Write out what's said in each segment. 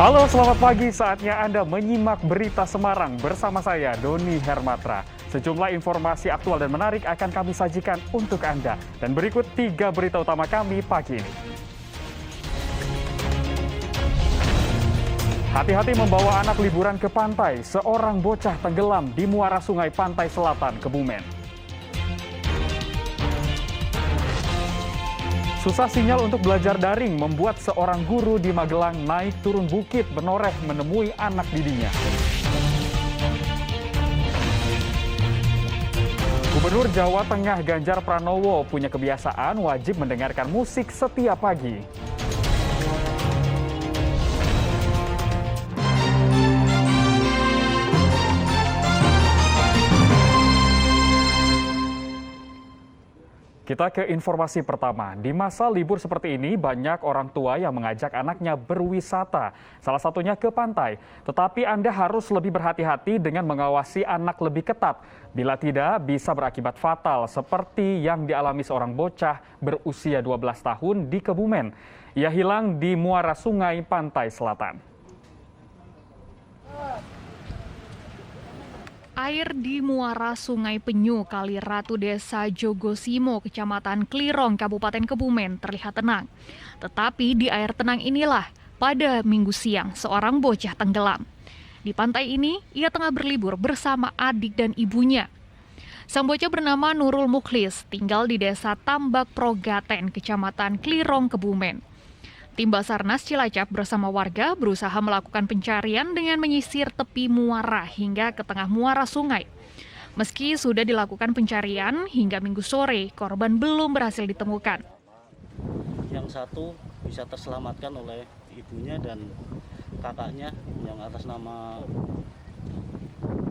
Halo, selamat pagi. Saatnya Anda menyimak berita Semarang bersama saya, Doni Hermatra. Sejumlah informasi aktual dan menarik akan kami sajikan untuk Anda. Dan berikut 3 berita utama kami pagi ini. Hati-hati membawa anak liburan ke pantai. Seorang bocah tenggelam di muara sungai Pantai Selatan, Kebumen. Susah sinyal untuk belajar daring membuat seorang guru di Magelang naik turun bukit menoreh menemui anak didinya. Gubernur Jawa Tengah Ganjar Pranowo punya kebiasaan wajib mendengarkan musik setiap pagi. Kita ke informasi pertama. Di masa libur seperti ini, banyak orang tua yang mengajak anaknya berwisata, salah satunya ke pantai. Tetapi Anda harus lebih berhati-hati dengan mengawasi anak lebih ketat. Bila tidak, bisa berakibat fatal seperti yang dialami seorang bocah berusia 12 tahun di Kebumen. Ia hilang di muara sungai Pantai Selatan. Air di muara Sungai Penyu, Kali Ratu, Desa Jogosimo, Kecamatan Klirong, Kabupaten Kebumen terlihat tenang. Tetapi di air tenang inilah pada Minggu siang seorang bocah tenggelam. Di pantai ini ia tengah berlibur bersama adik dan ibunya. Sang bocah bernama Nurul Mukhlis, tinggal di Desa Tambak Progaten, Kecamatan Klirong, Kebumen. Tim Basarnas Cilacap bersama warga berusaha melakukan pencarian dengan menyisir tepi muara hingga ke tengah muara sungai. Meski sudah dilakukan pencarian hingga Minggu sore, korban belum berhasil ditemukan. Yang satu bisa terselamatkan oleh ibunya dan kakaknya yang atas nama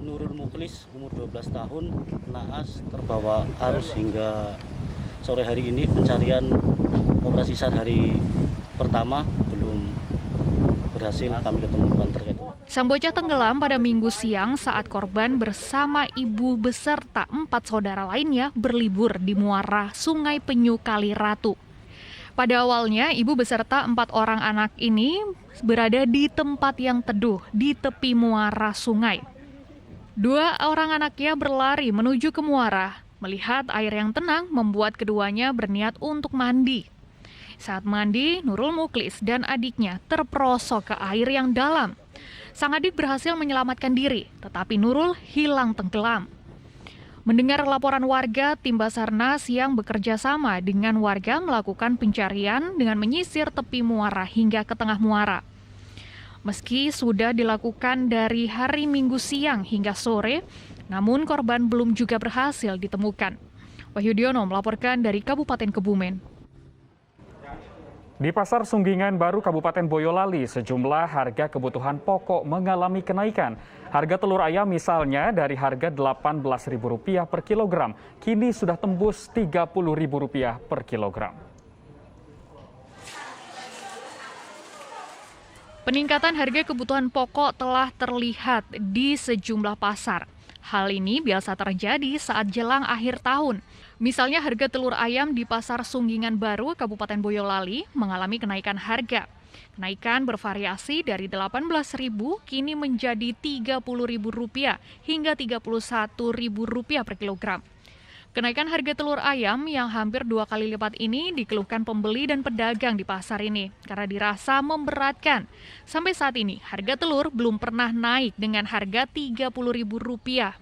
Nurul Mukhlis, umur 12 tahun, naas terbawa arus hingga sore hari ini. Pencarian operasi SAR hari pertama belum berhasil kami ketemukan terkait. Sang bocah tenggelam pada Minggu siang saat korban bersama ibu beserta 4 saudara lainnya berlibur di muara Sungai Penyu, Kali Ratu. Pada awalnya, ibu beserta 4 orang anak ini berada di tempat yang teduh di tepi muara sungai. 2 orang anaknya berlari menuju ke muara. Melihat air yang tenang membuat keduanya berniat untuk mandi. Saat mandi, Nurul Mukhlis dan adiknya terperosok ke air yang dalam. Sang adik berhasil menyelamatkan diri, tetapi Nurul hilang tenggelam. Mendengar laporan warga, tim Basarnas yang bekerja sama dengan warga melakukan pencarian dengan menyisir tepi muara hingga ke tengah muara. Meski sudah dilakukan dari hari Minggu siang hingga sore, namun korban belum juga berhasil ditemukan. Wahyudiono melaporkan dari Kabupaten Kebumen. Di Pasar Sunggingan Baru Kabupaten Boyolali, sejumlah harga kebutuhan pokok mengalami kenaikan. Harga telur ayam misalnya dari harga Rp18.000 per kilogram, kini sudah tembus Rp30.000 per kilogram. Peningkatan harga kebutuhan pokok telah terlihat di sejumlah pasar. Hal ini biasa terjadi saat jelang akhir tahun. Misalnya harga telur ayam di Pasar Sunggingan Baru, Kabupaten Boyolali mengalami kenaikan harga. Kenaikan bervariasi dari Rp18.000 kini menjadi Rp30.000 hingga Rp31.000 per kilogram. Kenaikan harga telur ayam yang hampir 2 kali lipat ini dikeluhkan pembeli dan pedagang di pasar ini karena dirasa memberatkan. Sampai saat ini harga telur belum pernah naik dengan harga Rp30.000.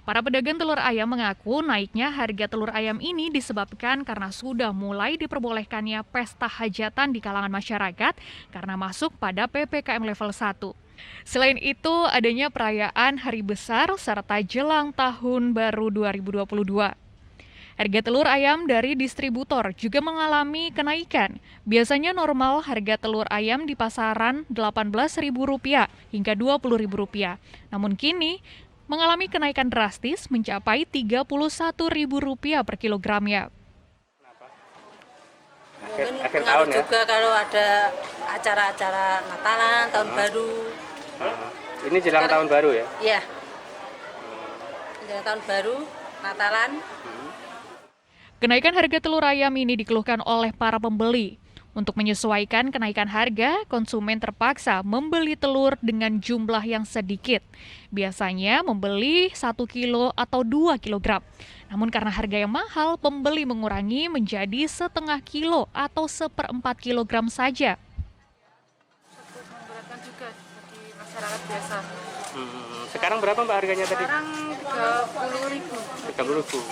Para pedagang telur ayam mengaku naiknya harga telur ayam ini disebabkan karena sudah mulai diperbolehkannya pesta hajatan di kalangan masyarakat karena masuk pada PPKM level 1. Selain itu, adanya perayaan hari besar serta jelang tahun baru 2022. Harga telur ayam dari distributor juga mengalami kenaikan. Biasanya normal harga telur ayam di pasaran Rp18.000 hingga Rp20.000. Namun kini mengalami kenaikan drastis mencapai Rp31.000 per kilogramnya. Mungkin pengaruh juga kalau ada acara-acara Natalan, Tahun Baru. Ini jelang tahun baru ya? Iya. Jelang tahun baru, Natalan. Kenaikan harga telur ayam ini dikeluhkan oleh para pembeli. Untuk menyesuaikan kenaikan harga, konsumen terpaksa membeli telur dengan jumlah yang sedikit. Biasanya membeli 1 kilo atau 2 kilogram. Namun karena harga yang mahal, pembeli mengurangi menjadi setengah kilo atau 1/4 kilogram saja. Memberatkan juga bagi masyarakat biasa. Sekarang berapa Mbak harganya tadi? Sekarang 30.000. 30.000.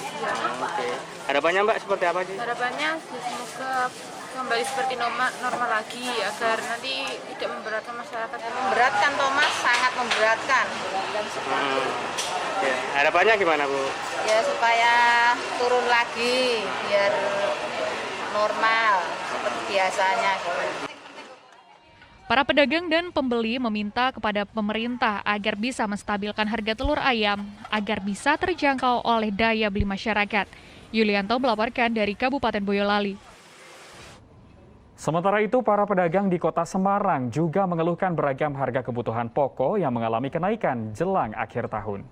Oke. Harapannya Mbak seperti apa sih? Harapannya semoga kembali seperti normal lagi agar nanti tidak memberatkan masyarakat. Memberatkan Thomas, sangat memberatkan. Ya. Harapannya gimana Bu? Ya supaya turun lagi biar normal seperti biasanya. Para pedagang dan pembeli meminta kepada pemerintah agar bisa menstabilkan harga telur ayam agar bisa terjangkau oleh daya beli masyarakat. Yulianto melaporkan dari Kabupaten Boyolali. Sementara itu, para pedagang di Kota Semarang juga mengeluhkan beragam harga kebutuhan pokok yang mengalami kenaikan jelang akhir tahun.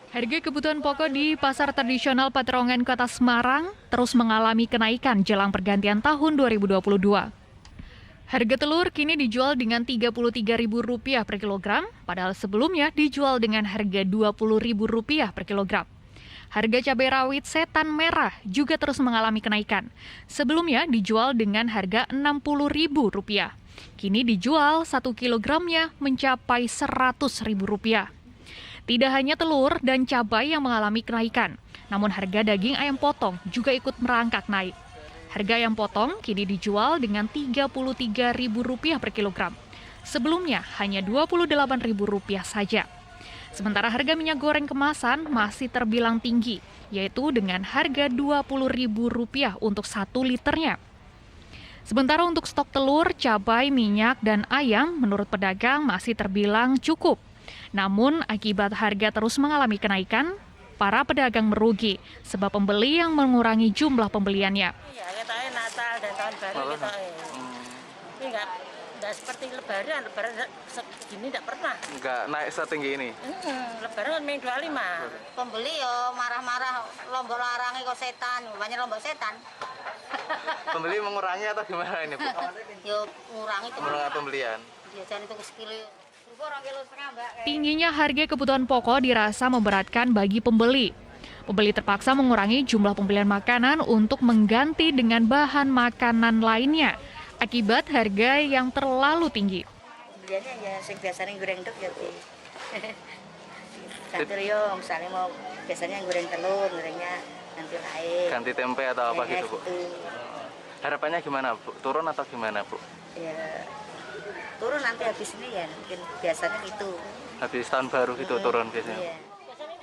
Harga kebutuhan pokok di pasar tradisional Patrongan Kota Semarang terus mengalami kenaikan jelang pergantian tahun 2022. Harga telur kini dijual dengan Rp33.000 per kilogram, padahal sebelumnya dijual dengan harga Rp20.000 per kilogram. Harga cabai rawit setan merah juga terus mengalami kenaikan. Sebelumnya dijual dengan harga Rp60.000. Kini dijual 1 kilogramnya mencapai Rp100.000. Tidak hanya telur dan cabai yang mengalami kenaikan, namun harga daging ayam potong juga ikut merangkak naik. Harga ayam potong kini dijual dengan Rp33.000 per kilogram. Sebelumnya hanya Rp28.000 saja. Sementara harga minyak goreng kemasan masih terbilang tinggi, yaitu dengan harga Rp20.000 untuk 1 liternya. Sementara untuk stok telur, cabai, minyak, dan ayam menurut pedagang masih terbilang cukup. Namun, akibat harga terus mengalami kenaikan, para pedagang merugi sebab pembeli yang mengurangi jumlah pembeliannya. Ya, kita Natal dan tahun baru kita. Ini enggak seperti lebaran segini enggak pernah. Enggak naik setinggi ini. Lebaran kan Mei 25. Pembeli yo marah-marah lombok larange kok setan, banyak lombok setan. Pembeli mengurangi atau gimana ini, Bu? Yo ngurangi pembelian. Biasanya itu sekilo. Tingginya harga kebutuhan pokok dirasa memberatkan bagi pembeli. Pembeli terpaksa mengurangi jumlah pembelian makanan untuk mengganti dengan bahan makanan lainnya akibat harga yang terlalu tinggi. Biasanya ya sing biasanya goreng dok ya. Ganti yo misalnya mau biasanya goreng telur, gorengnya ganti lain. Ganti tempe atau apa gitu, Bu? Gitu. Harapannya gimana, Bu? Turun atau gimana, Bu? Ya turun nanti habis ini ya mungkin biasanya itu. Habis tahun baru gitu turun biasanya. Iya.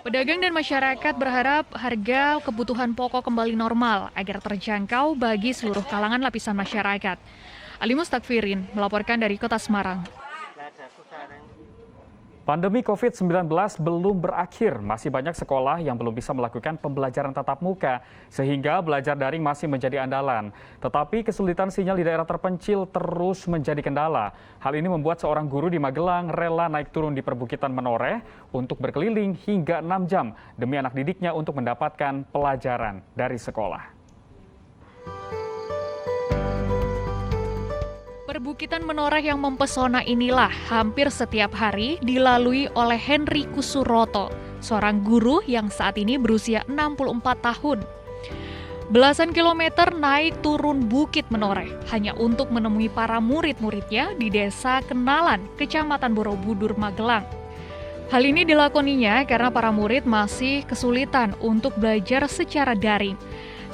Pedagang dan masyarakat berharap harga kebutuhan pokok kembali normal agar terjangkau bagi seluruh kalangan lapisan masyarakat. Ali Mustakfirin melaporkan dari Kota Semarang. Pandemi COVID-19 belum berakhir, masih banyak sekolah yang belum bisa melakukan pembelajaran tatap muka, sehingga belajar daring masih menjadi andalan. Tetapi kesulitan sinyal di daerah terpencil terus menjadi kendala. Hal ini membuat seorang guru di Magelang rela naik turun di perbukitan Menoreh untuk berkeliling hingga 6 jam demi anak didiknya untuk mendapatkan pelajaran dari sekolah. Perbukitan Menoreh yang mempesona inilah hampir setiap hari dilalui oleh Henry Kusuroto, seorang guru yang saat ini berusia 64 tahun. Belasan kilometer naik turun Bukit Menoreh hanya untuk menemui para murid-muridnya di Desa Kenalan, Kecamatan Borobudur, Magelang. Hal ini dilakoninya karena para murid masih kesulitan untuk belajar secara daring.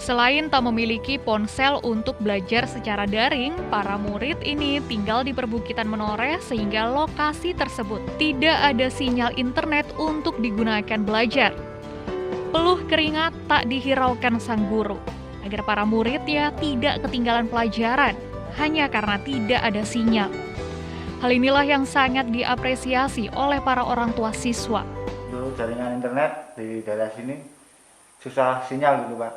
Selain tak memiliki ponsel untuk belajar secara daring, para murid ini tinggal di perbukitan Menoreh sehingga lokasi tersebut tidak ada sinyal internet untuk digunakan belajar. Peluh keringat tak dihiraukan sang guru, agar para muridnya tidak ketinggalan pelajaran hanya karena tidak ada sinyal. Hal inilah yang sangat diapresiasi oleh para orang tua siswa. Untuk jaringan internet di daerah sini susah sinyal gitu, Pak.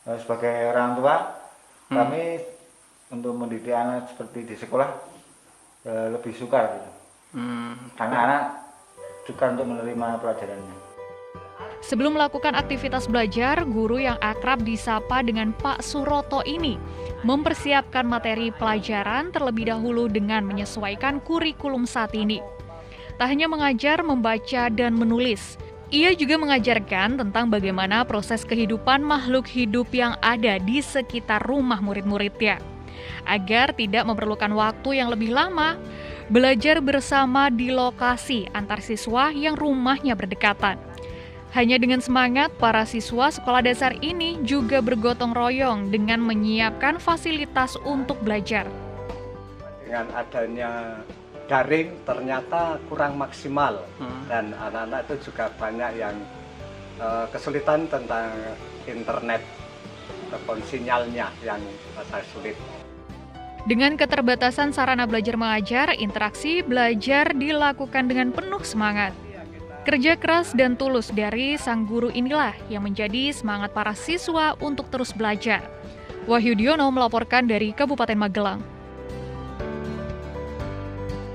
Sebagai orang tua, kami untuk mendidik anak seperti di sekolah lebih suka gitu. Karena anak suka untuk menerima pelajarannya. Sebelum melakukan aktivitas belajar, guru yang akrab disapa dengan Pak Suroto ini mempersiapkan materi pelajaran terlebih dahulu dengan menyesuaikan kurikulum saat ini. Tak hanya mengajar membaca dan menulis, ia juga mengajarkan tentang bagaimana proses kehidupan makhluk hidup yang ada di sekitar rumah murid-muridnya. Agar tidak memerlukan waktu yang lebih lama, belajar bersama di lokasi antar siswa yang rumahnya berdekatan. Hanya dengan semangat, para siswa sekolah dasar ini juga bergotong royong dengan menyiapkan fasilitas untuk belajar. Dengan adanya daring ternyata kurang maksimal dan anak-anak itu juga banyak yang kesulitan tentang internet ataupun sinyalnya yang sangat sulit. Dengan keterbatasan sarana belajar mengajar, interaksi belajar dilakukan dengan penuh semangat. Kerja keras dan tulus dari sang guru inilah yang menjadi semangat para siswa untuk terus belajar. Wahyu Diono melaporkan dari Kabupaten Magelang.